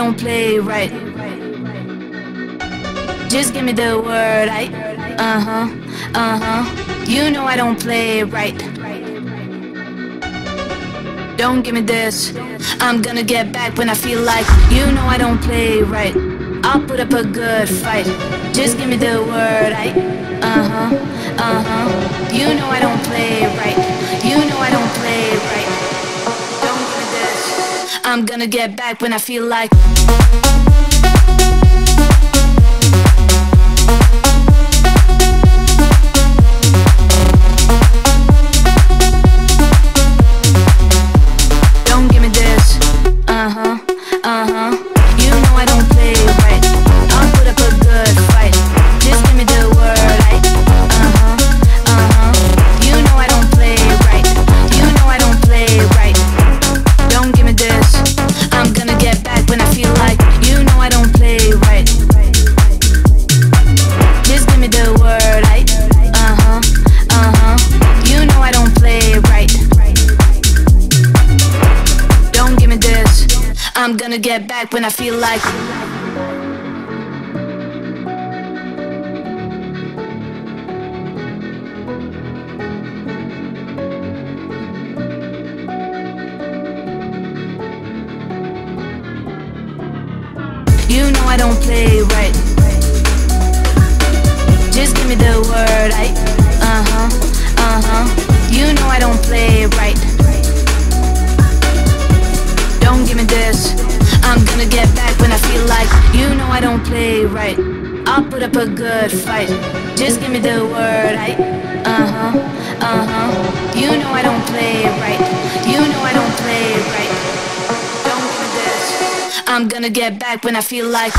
don't play right. Just give me the word, you know I don't play right. Don't give me this, I'm gonna get back when I feel like. You know I don't play right, I'll put up a good fight. Just give me the word, you know I don't play right. You know I don't play right. Don't give me this, I'm gonna get back when I feel like. You know I don't play right, I'll put up a good fight. Just give me the word, you know I don't play right. You know I don't play right. Don't give me this, I'm gonna get back when I feel like. You know I don't play right. Just give me the word, you know I don't play right. Don't give me this, I'm gonna get back when I feel like. You know I don't play right. Just give me the word, you know I don't play right. Don't give me this, I'm gonna get back when I feel like. You know I don't play right, I'll put up a good fight. Just give me the word, you know I don't play right. You know I don't play right. Don't give me this, I'm gonna get back when I feel like.